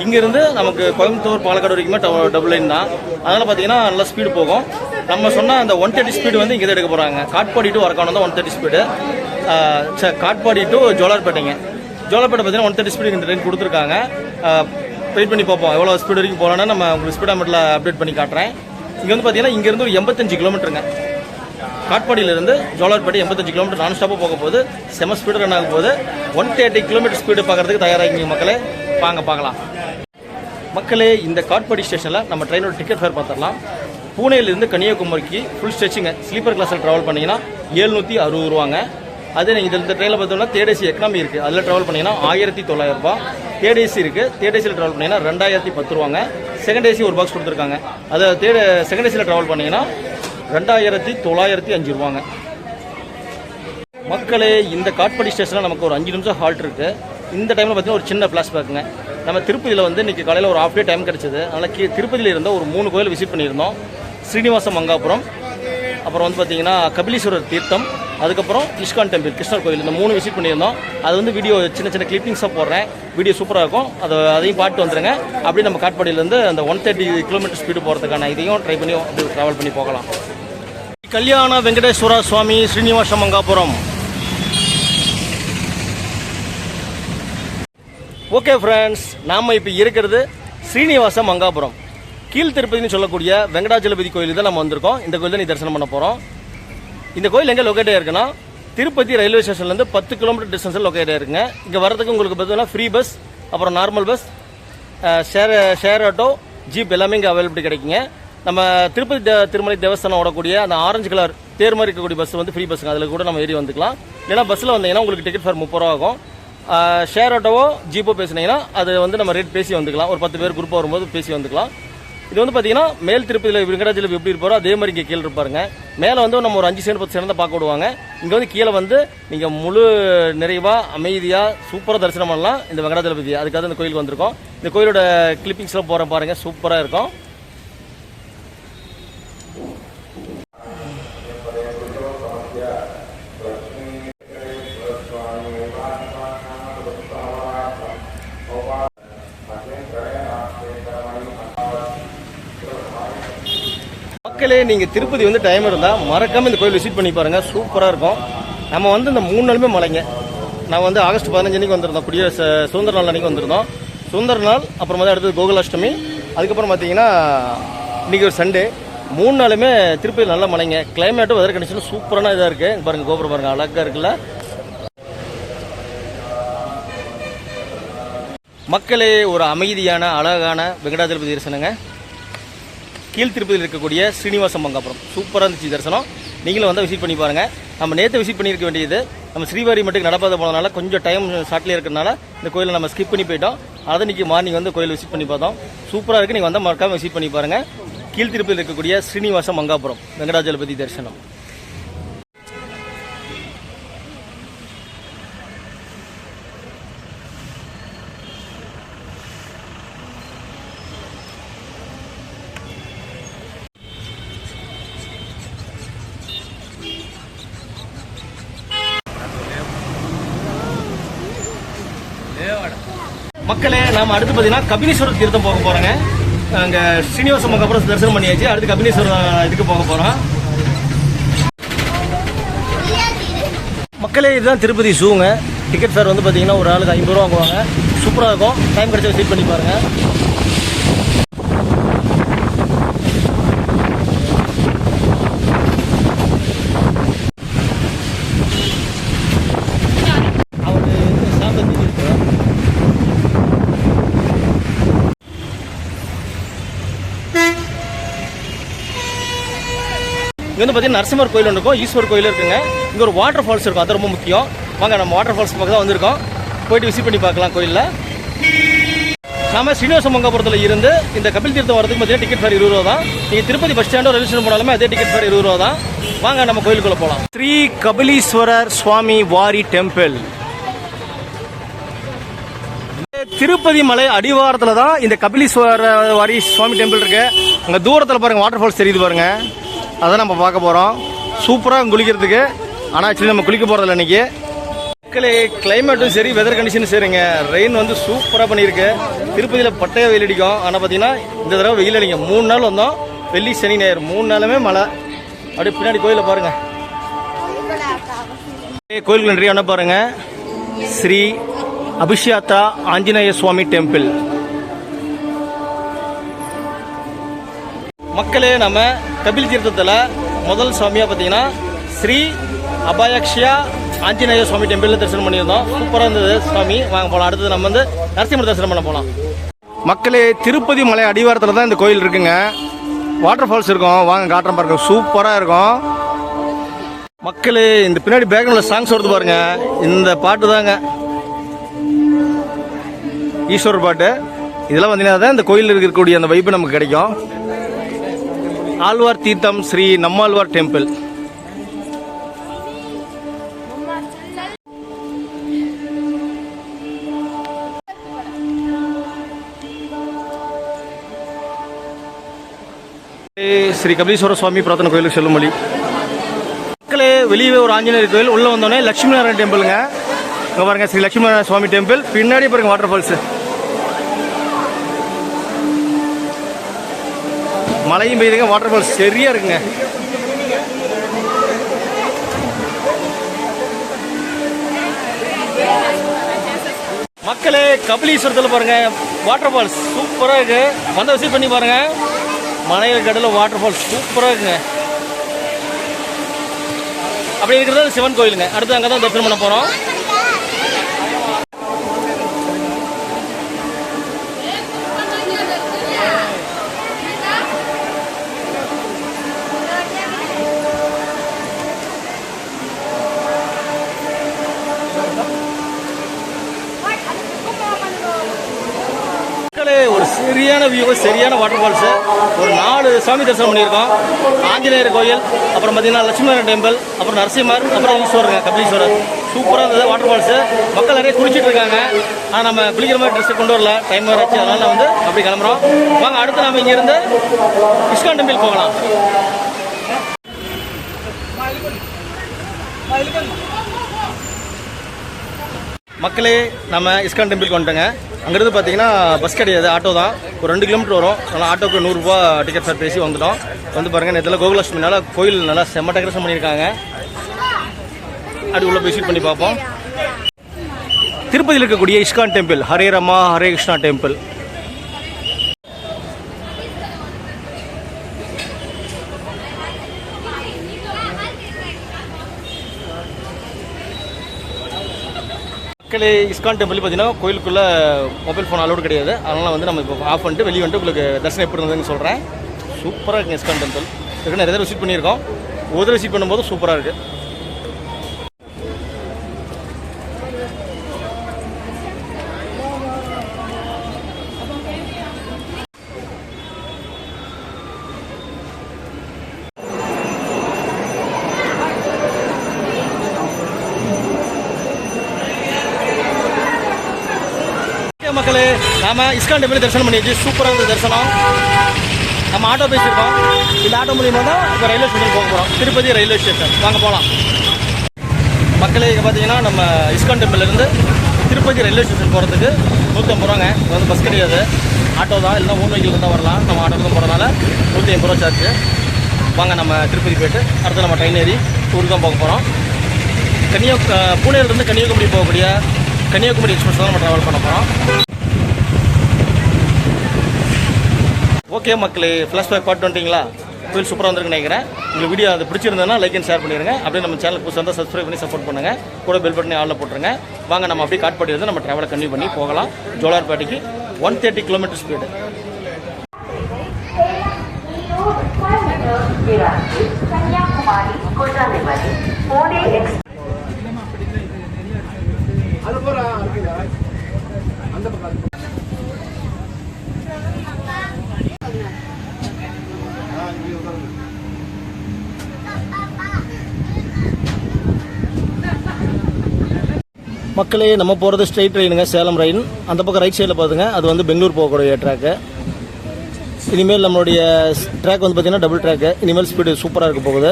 இங்கேருந்து நமக்கு கோயம்புத்தூர் பாலக்காடு வரைக்குமே டபுள் லைன் தான். அதனால் பார்த்தீங்கன்னா நல்லா ஸ்பீடு போகும். நம்ம சொன்ன அந்த 130 ஸ்பீடு வந்து இங்கே தான் எடுக்க போகிறாங்க. காட்பாடி டு வரக்கானம் தான் 130 ஸ்பீடு. காட்பாடி டு ஜோலார்பேட்டைங்க. ஜோலார்பேட்டை பார்த்தீங்கன்னா 130 ஸ்பீடு இந்த ட்ரெயின் கொடுத்துருக்காங்க. வெயிட் பண்ணி பார்ப்போம் எவ்வளோ ஸ்பீடு வரைக்கும் போகலான்னா நம்ம உங்களுக்கு ஸ்பீடாமீட்டரில் அப்டேட் பண்ணி காட்டுறேன். இங்கே வந்து பார்த்தீங்கன்னா இங்கேருந்து ஒரு 85 கிலோமீட்டருங்க. காட்பாடியிலிருந்து ஜோலார்பேட்டை 85 கிலோமீட்டர் நான் ஸ்டாப்பாக போக போகுது. செம ஸ்பீடு ரன் ஆகும் போது 130 கிலோமீட்டர் ஸ்பீடு பார்க்குறதுக்கு தயாராகிங்க மக்களே. வாங்க பார்க்கலாம். மக்களே, இந்த காட்பாடி ஸ்டேஷனில் நம்ம ட்ரெயினோட டிக்கெட் ஃபேர் பார்த்துடலாம். பூனேலேருந்து கன்னியாகுமரிக்கு ஃபுல் ஸ்ட்ரெச்சிங்க. ஸ்லீப்பர் கிளாஸில் ட்ராவல் பண்ணிங்கன்னா 760 ரூபாங்க. அதே நீங்கள் இந்த ட்ரெயினில் பார்த்தோம்னா தேர்ட் ஏசி எக்கனாமி இருக்குது. அதில் ட்ராவல் பண்ணிங்கன்னா 1900 ரூபா. தேர்ட் ஏசி இருக்குது. தேர்ட் ஏசியில் ட்ராவல் பண்ணிங்கன்னா 2010 ரூபாங்க. செகண்ட் ஏசி ஒரு பாக்ஸ் கொடுத்துருக்காங்க. அதை செகண்ட் ஏசியில் ட்ராவல் பண்ணிங்கன்னா 2905 ரூபாங்க. மக்களே, இந்த காட்பாடி ஸ்டேஷனில் நமக்கு ஒரு 5 நிமிஷம் ஹால்ட் இருக்குது. இந்த டைமில் பார்த்தீங்கன்னா ஒரு சின்ன ஃப்ளாஷ்பேக்குங்க. நம்ம திருப்பதியில் வந்து இன்றைக்கி காலையில் ஒரு ஹாஃப் டே டைம் கிடச்சிது. அதனால் திருப்பதியில் இருந்த ஒரு 3 கோயில் விசிட் பண்ணியிருந்தோம். ஸ்ரீனிவாச மங்காபுரம், அப்புறம் வந்து பார்த்தீங்கன்னா கபிலீஸ்வரர் தீர்த்தம், அதுக்கப்புறம் இஸ்கான் டெம்பிள் கிருஷ்ணர் கோயில், இந்த 3 விசிட் பண்ணியிருந்தோம். அது வந்து வீடியோ சின்ன சின்ன கிளிப்பிங்ஸாக போடுறேன். வீடியோ சூப்பராக இருக்கும். அதையும் பார்த்து வந்துடுங்க. அப்படியே நம்ம காட்பாடியிலேருந்து அந்த 130 கிலோமீட்டர் ஸ்பீடு போகிறதுக்கான இதையும் ட்ரை பண்ணி அப்படி ட்ராவல் பண்ணி போகலாம். கல்யாண வெங்கடேஸ்வர சுவாமி ஸ்ரீனிவாச மங்காபுரம். ஓகே ஃப்ரெண்ட்ஸ், நாம் இப்போ இருக்கிறது ஸ்ரீனிவாச மங்காபுரம். கீழ் திருப்பதினு சொல்லக்கூடிய வெங்கடாஜலபதி கோயிலுக்கு தான் நம்ம வந்திருக்கோம். இந்த கோயில் தான் நீ தரிசனம் பண்ண போகிறோம். இந்த கோயில் எங்கே லொக்கேட் ஆகிருக்குன்னா திருப்பதி ரயில்வே ஸ்டேஷன்லேருந்து 10 கிலோமீட்டர் டிஸ்டன்ஸில் லொக்கேட் ஆகிருக்குங்க. இங்கே வரதுக்கு உங்களுக்கு பார்த்தீங்கன்னா ஃப்ரீ பஸ், அப்புறம் normal bus, share auto, jeep எல்லாமே இங்கே அவைலபிலிட்டி கிடைக்குங்க. நம்ம திருப்பதி திருமலை தேவஸ்தானம் ஓடக்கூடிய அந்த ஆரஞ்சு கலர் தேர் மாதிரி இருக்கக்கூடிய பஸ் வந்து ஃப்ரீ பஸ்ஸுங்க. அதில் கூட நம்ம ஏறி வந்துக்கலாம். இல்லைனா பஸ்ஸில் வந்தீங்கன்னா உங்களுக்கு டிக்கெட் ஃபேர் 30 ரூபா ஆகும். ஷேர் ஆட்டோவோ ஜீப்போ பேசுனீங்கன்னா அது வந்து நம்ம ரேட் பேசி வந்துக்கலாம். ஒரு 10 பேர் குரூப்பாக வரும்போது பேசி வந்துக்கலாம். இது வந்து பார்த்தீங்கன்னா மேல் திருப்பதியில் வெங்கடாஜலபதி எப்படி இருப்பாரோ அதே மாதிரி இங்கே கீழே இருப்பாருங்க. மேலே வந்து நம்ம ஒரு 5 செகண்ட் 10 செகண்ட் தான் பார்க்க விடுவாங்க. இங்கே வந்து கீழே வந்து நீங்கள் முழு நிறைவாக அமைதியாக சூப்பராக தரிசனம் பண்ணலாம் இந்த வெங்கடாஜலபதி. அதுக்காக இந்த கோயிலுக்கு வந்திருக்கோம். இந்த கோயிலோட கிளிப்பிங்ஸ்லாம் போகிறேன் பாருங்கள், சூப்பராக இருக்கும். மக்களே, நீங்கள் திருப்பதி வந்து டைம் இருந்தால் மறக்காமல் இந்த கோயில் விசிட் பண்ணி பாருங்கள், சூப்பராக இருக்கும். நம்ம வந்து இந்த 3 நாளுமே மலைங்க. நான் வந்து ஆகஸ்ட் 15 அன்றைக்கி வந்திருந்தோம். குடியரசு சுதந்திர நாள் அன்றைக்கி வந்திருந்தோம். சுதந்திர நாள், அப்புறம் வந்து அடுத்தது கோகுலாஷ்டமி, அதுக்கப்புறம் பார்த்தீங்கன்னா இன்றைக்கி ஒரு சண்டே. 3 நாளுமே திருப்பதியில் நல்ல மலைங்க. கிளைமேட்டும் வெதர் கண்டிஷனும் சூப்பரான இதாக இருக்குது. பாருங்கள், கோபுரம் பாருங்கள், அழகாக இருக்குல்ல. மக்களே, ஒரு அமைதியான அழகான வெங்கடாஜலபதி தரிசனங்க. கீழ் திருப்பதியில் இருக்கக்கூடிய ஸ்ரீனிவாச மங்காபுரம் சூப்பராக இருந்துச்சு தரிசனம். நீங்களும் வந்து விசிட் பண்ணி பாருங்கள். நம்ம நேற்று விசிட் பண்ணியிருக்க வேண்டியது, நம்ம ஸ்ரீவாரி மட்டும் நடப்பாத போனதுனால கொஞ்சம் டைம் ஷார்ட்லேயே இருக்கிறதுனால இந்த கோயிலை நம்ம ஸ்கிப் பண்ணி போயிட்டோம். அதை இன்றைக்கி மார்னிங் வந்து கோயில் விசிட் பண்ணி பார்த்தோம். சூப்பராக இருக்குது. நீங்கள் வந்து மறக்காமல் விசிட் பண்ணி பாருங்கள். கீழ் திருப்பதியில் இருக்கக்கூடிய ஸ்ரீனிவாச மங்காபுரம் வெங்கடாஜலபதி தரிசனம். மக்களே, நாம் அடுத்து பார்த்தீங்கன்னா கபிலீஸ்வரர் தீர்த்தம் போக போகிறோங்க. அங்கே ஸ்ரீனிவாச மங்காபுரம் தரிசனம் பண்ணியாச்சு. அடுத்து கபிலீஸ்வரர் இதுக்கு போக போகிறோம். மக்களே, இதுதான் திருப்பதி ஜூங்க. டிக்கெட் ஃபேர் வந்து பார்த்தீங்கன்னா ஒரு ஆளுக்கு 50 ரூபா வாங்குவாங்க. சூப்பராக இருக்கும். டைம் கிடைச்சா விசிட் பண்ணி பாருங்கள். இங்கே வந்து பார்த்தீங்கன்னா நரசிம்மர் கோயில் ஒன்று இருக்கும், ஈஸ்வர் கோயில் இருக்குங்க. இங்கே ஒரு வாட்டர் ஃபால்ஸ் இருக்கும், அது ரொம்ப முக்கியம். வாங்க, நம்ம வாட்டர் ஃபால்ஸ் பக்கம் தான் வந்திருக்கோம். போயிட்டு விசிட் பண்ணி பார்க்கலாம் கோயிலில். நாம ஸ்ரீனிவாச மங்காபுரத்தில் இருந்து இந்த கபில் தீர்த்தம் வரதுக்கு பார்த்தீங்கன்னா டிக்கெட் ஃபேர் 20 ரூபா தான். நீங்கள் திருப்பதி பஸ் ஸ்டாண்டோ ரயில்வே ஸ்டேஷன் போனாலுமே அதே டிக்கெட் ஃபேர் 20 ரூபா தான். வாங்க, நம்ம கோயிலுக்குள்ளே போகலாம். ஸ்ரீ கபிலீஸ்வரர் சுவாமி வாரி டெம்பிள். திருப்பதி மலை அடிவாரத்தில் தான் இந்த கபிலீஸ்வரர் வாரி சுவாமி டெம்பிள் இருக்கு. அங்கே தூரத்தில் பாருங்கள் வாட்டர் ஃபால்ஸ் தெரியுது பாருங்கள். அதான் நம்ம பார்க்க போகிறோம். சூப்பராக குளிக்கிறதுக்கு. ஆனால் ஆக்சுவலி நம்ம குளிக்க போகிறதில்ல இன்றைக்கி. மக்களே கிளைமேட்டும் சரி வெதர் கண்டிஷனும் சரிங்க. ரெயின் வந்து சூப்பராக பண்ணியிருக்கு. திருப்பதியில் பட்டையாக வெயில் அடிக்கும். ஆனால் பார்த்தீங்கன்னா இந்த தடவை வெயில் அடிக்கும். 3 நாள் வந்தோம், வெள்ளி சனி ஞாயிறு 3 நாளுமே மழை. அப்படியே பின்னாடி கோயிலை பாருங்கள். கோயிலுக்கு நன்றி என்ன பாருங்கள், ஸ்ரீ அபிஷேகா ஆஞ்சநேய சுவாமி டெம்பிள். மக்களே நம்ம கபில் தீர்த்தத்தில் முதல் சுவாமியாக பார்த்தீங்கன்னா ஸ்ரீ அபயக்ஷயா ஆஞ்சநேய சுவாமி டெம்பிளில் தரிசனம் பண்ணியிருந்தோம். சூப்பராக இருந்தது சுவாமி. வாங்க போகலாம். அடுத்தது நம்ம வந்து நரசிம்மர் தரிசனம் பண்ண போகலாம். மக்களே திருப்பதி மலை அடிவாரத்தில் தான் இந்த கோயில் இருக்குங்க. வாட்டர் ஃபால்ஸ் இருக்கும், வாங்க காட்டுறேன் பாருங்க. சூப்பராக இருக்கும். மக்களே இந்த பின்னாடி பேக்ரவுண்டில் சாங்ஸ் வருது பாருங்க. இந்த பாட்டு தாங்க ஈஸ்வரர் பாட்டு. இதெல்லாம் பார்த்தீங்கன்னா தான் இந்த கோயிலில் இருக்கக்கூடிய அந்த வைப்பு நமக்கு கிடைக்கும். ஆழ்வார் தீர்த்தம் ஸ்ரீ நம்மாழ்வார் டெம்பிள். ஸ்ரீ கபிலீஸ்வர சுவாமி பிரார்த்தனை கோயிலுக்கு செல்லும் வழி. மக்களே வெளியே ஒரு ஆஞ்சநேயர் கோயில், உள்ள வந்தோடனே லட்சுமி நாராயண டெம்பிளுங்க. இங்கே பாருங்க ஸ்ரீ லட்சுமி நாராயண சுவாமி டெம்பிள். பின்னாடி பாருங்க வாட்டர் ஃபால்ஸ். மழையும் பெய்யுதுங்க, வாட்டர் ஃபால்ஸ் சரியா இருக்குங்க. மக்களே கபிலீஸ்வரத்தில் பாருங்க வாட்டர் ஃபால்ஸ் சூப்பராக இருக்கு. வந்து விசிட் பண்ணி பாருங்க. மலையில் கடலில் வாட்டர் ஃபால்ஸ் சூப்பராக இருக்குங்க. அப்படி இருக்கிறது சிவன் கோயிலுங்க. அடுத்து அங்கே தான் தரிசனம் பண்ண போகிறோம். ஒரு சரியான வியூ, சரியான வாட்டர் ஃபால்ஸ். ஒரு 4 சாமி தரிசனம் பண்ணியிருக்கோம். ஆஞ்சநேயர் கோயில், அப்புறம் பார்த்தீங்கன்னா லட்சுமி நாராயண டெம்பிள், அப்புறம் நரசிம்மர், அப்புறம் ஈஸ்வரங்க கபிலீஸ்வரர். சூப்பராக இருந்தது வாட்டர் ஃபால்ஸ். மக்கள் நிறைய குளிச்சுட்டு இருக்காங்க. ஆனால் நம்ம குளிக்கிற மாதிரி ட்ரெஸ் கொண்டு வரல, டைம் வர ஆச்சு. அதனால வந்து அப்படி கிளம்புறோம். வாங்க அடுத்து நம்ம இங்கேருந்து இஸ்கான் டெம்பிள் போகலாம். மக்களே நம்ம இஸ்கான் டெம்பிளுக்கு வந்துட்டோங்க. அங்கேருந்து பார்த்தீங்கன்னா பஸ் கிடையாது, ஆட்டோ தான். ஒரு 2 கிலோமீட்டர் வரும். அதனால் ஆட்டோக்கு 100 ரூபா டிக்கெட் சார் பேசி வந்துட்டோம். வந்து பாருங்கள், நேரத்தில் கோகுலாஷ்டமினால கோயில் நல்லா செம்ம டெக்கரேஷன் பண்ணியிருக்காங்க. அப்படி உள்ள போய் விசிட் பண்ணி பார்ப்போம். திருப்பதியில் இருக்கக்கூடிய ISKCON temple, Hare Rama Hare Krishna temple. மக்களே இஸ்கான் டெம்பிள் பார்த்தீங்கன்னா கோயிலுக்குள்ளே மொபைல் ஃபோன் அலோடு கிடையாது. அதனால் வந்து நம்ம இப்போ ஆஃப் பண்ணிட்டு வெளியே வந்துட்டு உங்களுக்கு தரிசனம் எப்படி இருந்ததுன்னு சொல்கிறேன். சூப்பராக இருக்குங்க இஸ்கான் டெம்பிள். இதுக்கு நிறைய தடவை விசிட் பண்ணியிருக்கோம். ஒரு தடவை விசிட் பண்ணும்போது சூப்பராக இருக்குது. மக்களே நாம இஸ்கான் டெம்பிள் தரிசனம் பண்ணியாச்சு. சூப்பராக இருந்தது தரிசனம். நம்ம ஆட்டோ பேசியிருக்கோம். இந்த ஆட்டோ மூலியமாக தான் இப்போ ரயில்வே ஸ்டேஷன் போக போகிறோம். Tirupati railway station. வாங்க போகலாம். மக்களே இங்கே பார்த்தீங்கன்னா நம்ம இஸ்கான் டெம்பிள்லேருந்து திருப்பதி ரயில்வே ஸ்டேஷன் போகிறதுக்கு 150 ரூபாங்க. இது வந்து பஸ் கிடையாது, ஆட்டோ தான். இல்லைனா ஓன் வெஹிக்கிள் தான் வரலாம். நம்ம ஆட்டோ தான் போகிறதுனால 150 ரூபா சார்ஜ். வாங்க நம்ம திருப்பதி போய்ட்டு அடுத்து நம்ம ட்ரெயின் ஏறி ஊருக்கு தான் போக போகிறோம். புனேலேருந்து கன்னியாகுமரி போகக்கூடிய கன்னியாகுமரி எக்ஸ்பிரஸ் தான் நம்ம ட்ராவல் பண்ண போகிறோம். ஓகே மக்களே, ஃப்ளாஷ்பேக் பார்த்து வந்துட்டிங்களா? கோயில் சூப்பராக வந்துருக்குன்னு நினைக்கிறேன். உங்களுக்கு வீடியோ அது பிடிச்சிருந்ததுன்னா லைக் அண்ட் ஷேர் பண்ணிடுங்க. அப்படியே நம்ம சேனலுக்கு புதுசாக இருந்தால் சப்ஸ்கிரைப் பண்ணி சப்போர்ட் பண்ணுங்கள். கூட பெல் பட்டனை ஆளில் போட்டுருங்க. வாங்க நம்ம அப்படியே காட்பாடி இருந்து நம்ம ட்ராவலை கன்டினியூ பண்ணி போகலாம். ஜோலார்பேட்டைக்கு 130 கிலோமீட்டர் ஸ்பீடு. மக்களே நம்ம போகிறது ஸ்ட்ரெயிட் ட்ரெயினுங்க, சேலம் ரயின். அந்த பக்கம் ரைட் சைடில் பார்த்துங்க, அது வந்து பெங்களூர் போகக்கூடிய ட்ராக்கு. இனிமேல் நம்மளுடைய ட்ராக் வந்து பார்த்திங்கன்னா டபுள் ட்ராக்கு. இனிமேல் ஸ்பீடு சூப்பராக இருக்க போகுது.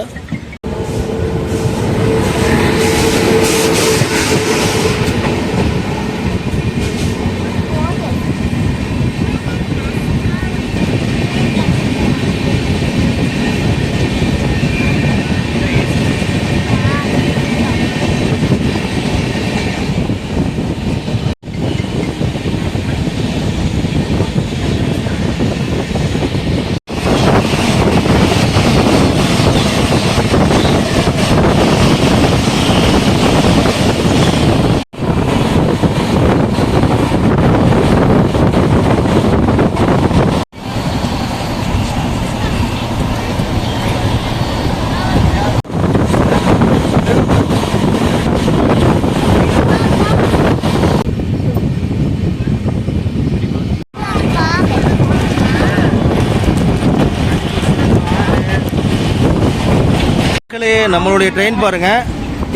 மக்களே நம்மளுடைய ட்ரெயின் பாருங்கள்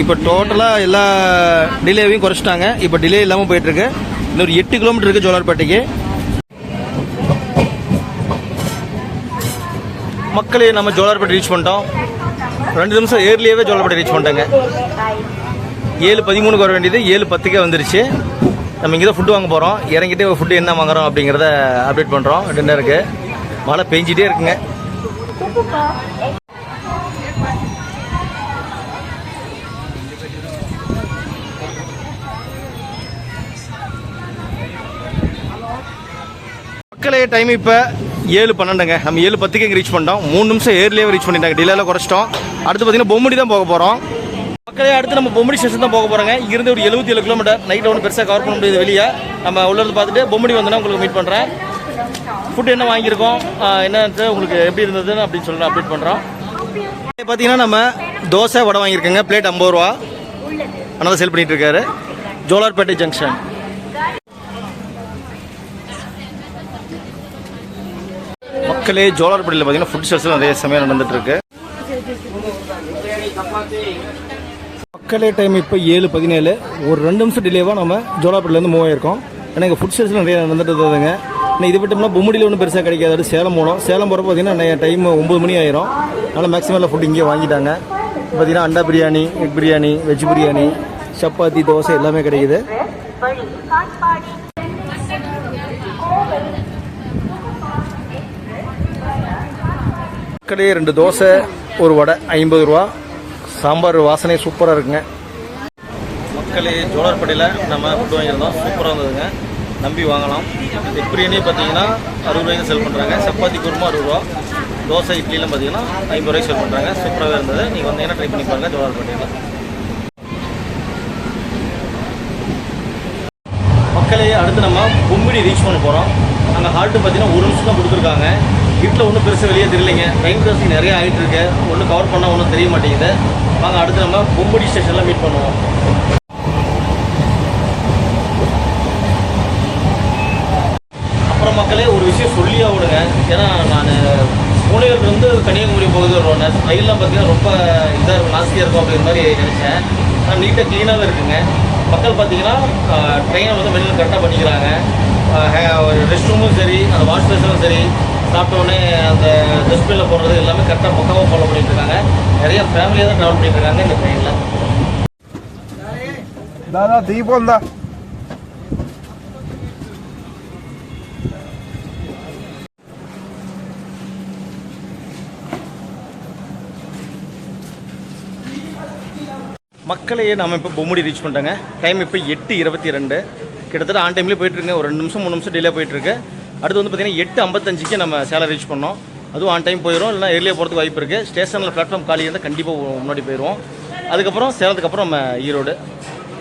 இப்போ டோட்டலாக எல்லா டிலேவையும் குறைச்சிட்டாங்க. இப்போ டிலே இல்லாமல் போயிட்டுருக்கு. இன்னொரு 8 கிலோமீட்டர் இருக்குது ஜோலார்பேட்டைக்கு. மக்களே நம்ம ஜோலார்பேட்டை ரீச் பண்ணிட்டோம். 2 நிமிஷம் ஏர்லியாகவே ஜோலார்பேட்டை ரீச் பண்ணிட்டேங்க. 7:13 வர வேண்டியது 7:10 வந்துருச்சு. நம்ம இங்கே தான் ஃபுட்டு வாங்க போகிறோம். இறங்கிட்டே ஃபுட்டு என்ன வாங்குறோம் அப்படிங்கிறத அப்டேட் பண்ணுறோம். டின்னருக்கு மழை பெஞ்சிட்டே இருக்குங்க. மக்களே டைம் இப்போ 7:12ங்க. நம்ம 7:10 இங்கே ரீச் பண்ணிட்டோம். 3 நிமிஷம் ஏர்லியாகவே ரீச் பண்ணிட்டாங்க. டிலேலாம் குறைச்சிட்டோம். அடுத்து பார்த்தீங்கன்னா பொம்மடி தான் போக போகிறோம். மக்களே அடுத்து நம்ம பொம்மடி ஸ்டேஷன் தான் போக போகிறோங்க. இருந்து ஒரு 77 கிலோமீட்டர். நைட்டில் ஒன்றும் பெருசாக கவர் பண்ண முடியாது. வெளியே நம்ம உள்ளது பார்த்துட்டு பொம்மடி வந்தோன்னா உங்களுக்கு மீட் பண்ணுறேன். ஃபுட்டு என்ன வாங்கியிருக்கோம், என்னன்னு உங்களுக்கு எப்படி இருந்ததுன்னு அப்படின்னு சொல்லி அப்டேட் பண்ணுறோம். பார்த்தீங்கன்னா நம்ம தோசை வடை வாங்கியிருக்கோங்க. பிளேட் 50 ரூபா. ஆனால் சேல் பண்ணிகிட்டு இருக்காரு. ஜோலார்பேட்டை ஜங்ஷன். மக்களே ஜோலார்பேட்டையில் பார்த்தீங்கன்னா ஃபுட் ஸ்டால்ஸ் நிறைய சமயம் நடந்துட்டு இருக்கு. மக்களே டைம் இப்போ 7:17. ஒரு 2 நிமிஷம் டிலேவாக நம்ம ஜோலார்பேட்லேருந்து மூவ் ஆயிருக்கோம். ஏன்னா இங்கே ஃபுட் ஸ்டால்ஸ் நிறைய நடந்துட்டு இருந்ததுங்க. ஆனால் இது விட்டோம்னா பொம்மடியில் ஒன்றும் பெருசாக கிடைக்காது. சேலம் போனோம். சேலம் போகிறப்ப பார்த்தீங்கன்னா டைம் 9 மணி ஆயிரும். அதனால் மேக்ஸிமம் எல்லாம் ஃபுட் இங்கே வாங்கிட்டாங்க. பார்த்தீங்கன்னா அண்டா பிரியாணி, எக் பிரியாணி, வெஜ் பிரியாணி, சப்பாத்தி, தோசை எல்லாமே கிடைக்குது. மக்களே 2 தோசை ஒரு வடை 50 ரூபா. சாம்பார் வாசனை சூப்பராக இருக்குங்க. மக்களே ஜோலார்பேட்டையில் நம்ம ஃபுட் வாங்கியிருந்தோம். சூப்பராக இருந்ததுங்க. நம்பி வாங்கலாம். எக் பிரியாணி பார்த்தீங்கன்னா 60 ரூபாய்க்கு செல் பண்ணுறாங்க. சப்பாத்தி குருமா 60 ரூபா. தோசை இட்லிலாம் பார்த்தீங்கன்னா 50 ரூபாய்க்கு செல் பண்ணுறாங்க. சூப்பராகவே இருந்தது. நீங்கள் வந்தீங்கன்னா ட்ரை பண்ணி பாருங்கள் ஜோலார்பேட்டையில். மக்களே அடுத்து நம்ம பொம்மடி ரீச் பண்ண போகிறோம். அங்கே ஹால்ட்டு பார்த்தீங்கன்னா 1 நிமிஷம் தான் கொடுத்துருக்காங்க. வீட்டில் ஒன்றும் பெருசாக வெளியே தெரியலைங்க. டைம் கிராசிங் நிறைய ஆகிட்டு இருக்கு. ஒன்றும் கவர் பண்ணால் ஒன்றும் தெரிய மாட்டேங்குது. வாங்க அடுத்து நம்ம பொம்மடி ஸ்டேஷனில் மீட் பண்ணுவோம். அப்புறம் மக்களே ஒரு விஷயம் சொல்லி ஆகணுங்க. ஏன்னா நான் புனேலேருந்து கன்னியாகுமரி போகுது ரயிலெலாம் பார்த்தீங்கன்னா ரொம்ப இதாக இருக்கும், நாஸ்தியாக இருக்கும் அப்படிங்கிற மாதிரி நினச்சேன். ஆனால் நீட்டாக க்ளீனாகவே இருக்குங்க. மக்கள் பார்த்தீங்கன்னா ட்ரெயினை வந்து வெளியில் கரெக்டாக பண்ணிக்கிறாங்க. ரெஸ்ட் ரூமும் சரி, அந்த வாஷ் பேஷனும் சரி, சாப்பிட்டோடனே அந்த டஸ்ட்பினில் போடுறது எல்லாமே கரெக்டாக பக்காவாக ஃபாலோ பண்ணிட்டு இருக்காங்க. நிறைய ஃபேமிலியாக தான் ட்ராவல் பண்ணிட்டு இருக்காங்க இந்த ட்ரெயினில். दादा दीपम दा மக்களே நம்ம இப்போ பொம்மடி ரீச் பண்ணிட்டாங்க. டைம் இப்போ 8:22. கிட்டத்தட்ட ஆன் டைம்லேயே போயிட்டுருங்க. ஒரு 2 நிமிஷம் 3 நிமிஷம் டிலே போயிட்டுருக்கு. அடுத்து வந்து பார்த்தீங்கன்னா 8:55க்கு நம்ம சேலம் ரீச் பண்ணோம். அதுவும் ஆன் டைம் போயிடும். இல்லைனா ஏர்லியாக போகிறதுக்கு வாய்ப்பு இருக்குது. ஸ்டேஷனில் பிளாட்ஃபார்ம் காலி இருந்தால் கண்டிப்பாக முன்னாடி போயிடுவோம். அதுக்கப்புறம் சேலத்துக்கு அப்புறம் நம்ம ஈரோடு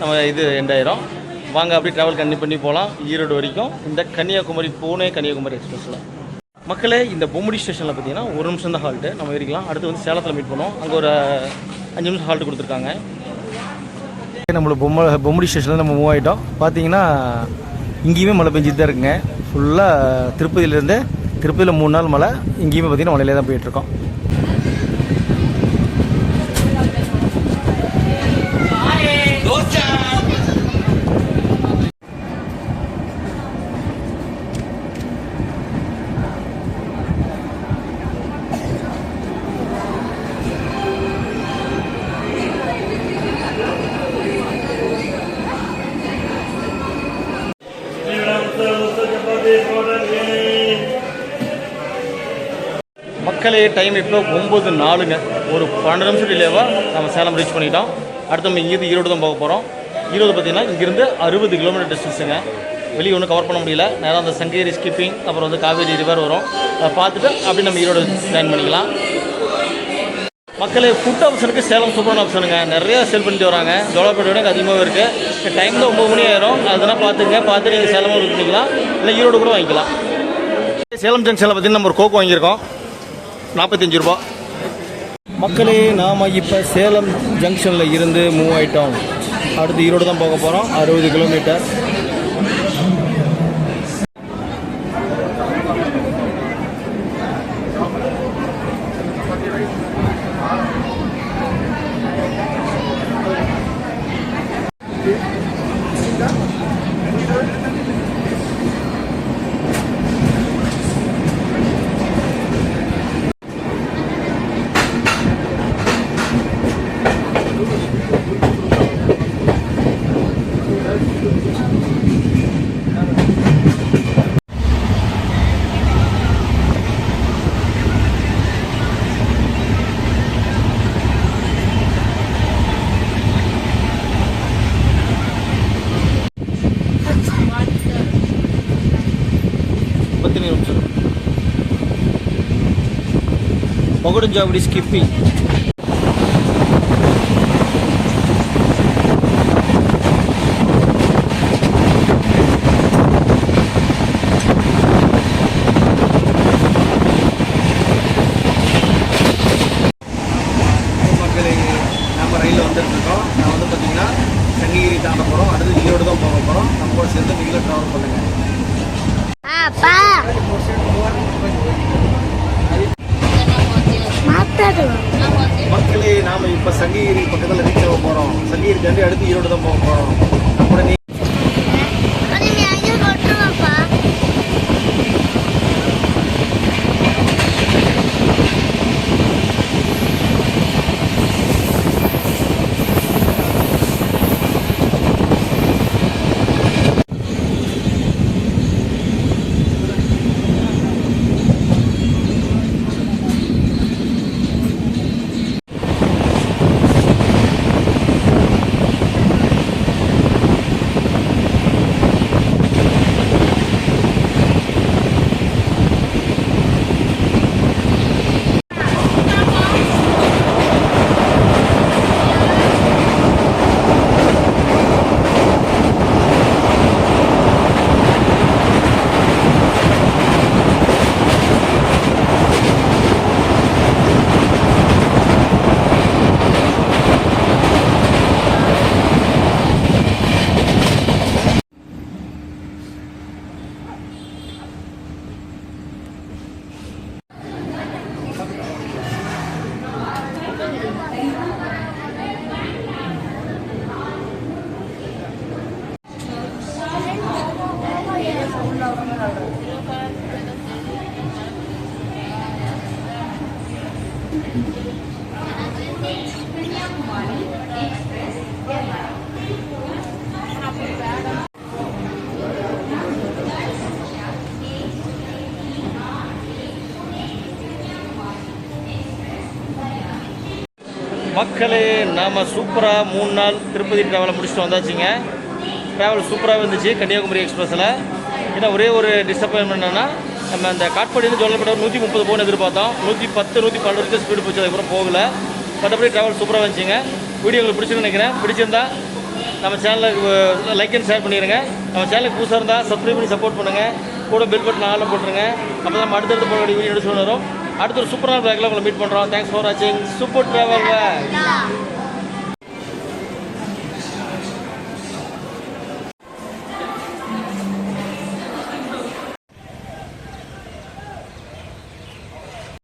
நம்ம இது எண்ட் ஆயிரும். வாங்க அப்படி ட்ராவல் கண்டினியூ பண்ணி போகலாம் ஈரோடு வரைக்கும் இந்த கன்னியாகுமரி கன்னியாகுமரி எக்ஸ்பிரஸில். மக்களே இந்த பொம்மடி ஸ்டேஷனில் பார்த்தீங்கன்னா 1 நிமிஷம் தான் ஹால்ட்டு. நம்ம ஏறிக்கலாம். அடுத்து வந்து சேலத்தில் மீட் பண்ணோம். அங்கே ஒரு 5 நிமிஷம் ஹால்ட்டு கொடுத்துருக்காங்க. நம்மளுக்கு பொம்மடி ஸ்டேஷனில் நம்ம மூவ் ஆகிட்டோம். பார்த்தீங்கன்னா இங்கேயுமே மழை பெஞ்சிட்டு தான் இருக்குங்க. ஃபுல்லாக திருப்பதியில் 3 நாள் மழை. இங்கேயுமே பார்த்தீங்கன்னா மழையிலே தான் போயிட்டுருக்கோம். மக்களே டைம் இப்போ 9:04ங்க. ஒரு 12 நிமிஷம் டிலேவாக நம்ம சேலம் ரீச் பண்ணிட்டோம். அடுத்து நம்ம இங்கேருந்து ஈரோடு தான் போக போகிறோம். ஈரோடு பார்த்தீங்கன்னா இங்கேருந்து 60 கிலோமீட்டர் டிஸ்டன்ஸுங்க. வெளியே ஒன்றும் கவர் பண்ண முடியல. நேரம் அந்த சங்ககிரி ஸ்கிப்பிங் அப்புறம் வந்து காவேரி ரிவர் வரும். அதை பார்த்துட்டு அப்படி நம்ம ஈரோடு ஜாயின் பண்ணிக்கலாம். மக்களே ஃபுட் ஆப்ஷனுக்கு சேலம் சூப்பரான ஆப்ஷனுங்க. நிறையா சேல் பண்ணிட்டு வராங்க. ஜோலார்பேட்டை எனக்கு அதிகமாக இருக்குது. டைம் தான் 9 மணி ஆயிரும். அதெல்லாம் பார்த்து நீங்கள் சேலம் பண்ணிக்கலாம். இல்லை ஈரோடு கூட வாங்கிக்கலாம். சேலம் ஜங்ஷனில் பார்த்தீங்கன்னா நம்ம ஒரு கோக் வாங்கியிருக்கோம். 45 ரூபா. மக்களே நாம் இப்போ சேலம் ஜங்ஷனில் இருந்து மூவ் ஆகிட்டோம். அடுத்து ஈரோடு தான் போக போகிறோம். 60 கிலோமீட்டர். பகடுஞ்சாவடி ஸ்கிப்பி. மக்களே, நம்ம ரயிலில் வந்துட்டுருக்கோம். நான் வந்து பார்த்தீங்கன்னா சங்ககிரி தாண்ட போகிறோம். அடுத்து ஈரோடு தான் போக போகிறோம். நம்ம கூட சேர்ந்து நீங்களும் ட்ராவல் பண்ணுங்கள். மக்களே, நாம இப்ப சங்ககிரி பக்கத்துல ரீச் ஆக போறோம். சங்ககிரி தாண்டி அடுத்து ஈரோடு தான் போக போறோம். நம்ம நீ மக்களே, நாம் சூப்பராக 3 நாள் திருப்பதி ட்ராவலை முடிச்சுட்டு வந்தாச்சுங்க. ட்ராவல் சூப்பராக இருந்துச்சு கன்னியாகுமரி எக்ஸ்பிரஸில். ஏன்னா ஒரே ஒரு டிசப்பாயின்மெண்ட் என்னென்னா, நம்ம அந்த காட்பாடியிருந்து ஜோலார்பேட்டை 130 போகணும் எதிர்பார்த்தோம். 110 112 ஸ்பீடு போச்சு. அதுக்கப்புறம் போகலை. மற்றபடி ட்ராவல் சூப்பராக இருந்துச்சுங்க. வீடியோ உங்களுக்கு பிடிச்சிருன்னு நினைக்கிறேன். பிடிச்சிருந்தா நம்ம சேனலுக்கு லைக் அண்ட் ஷேர் பண்ணிடுங்க. நம்ம சேனலுக்கு புதுசாக இருந்தால் சப்ஸ்கிரைப் பண்ணி சப்போர்ட் பண்ணுங்கள். கூட பெல் பட்டன் ஆளில் போட்டுருங்க. அப்போ நம்ம அடுத்தடுத்து போக வேண்டிய வீடியோ எடுத்து வரும். அடுத்த ஒரு சூப்பரான பேக்கில் உங்களை மீட் பண்ணுறோம். தேங்க்ஸ் ஃபார் வாட்சிங் சூப்பர் ட்ராவல்.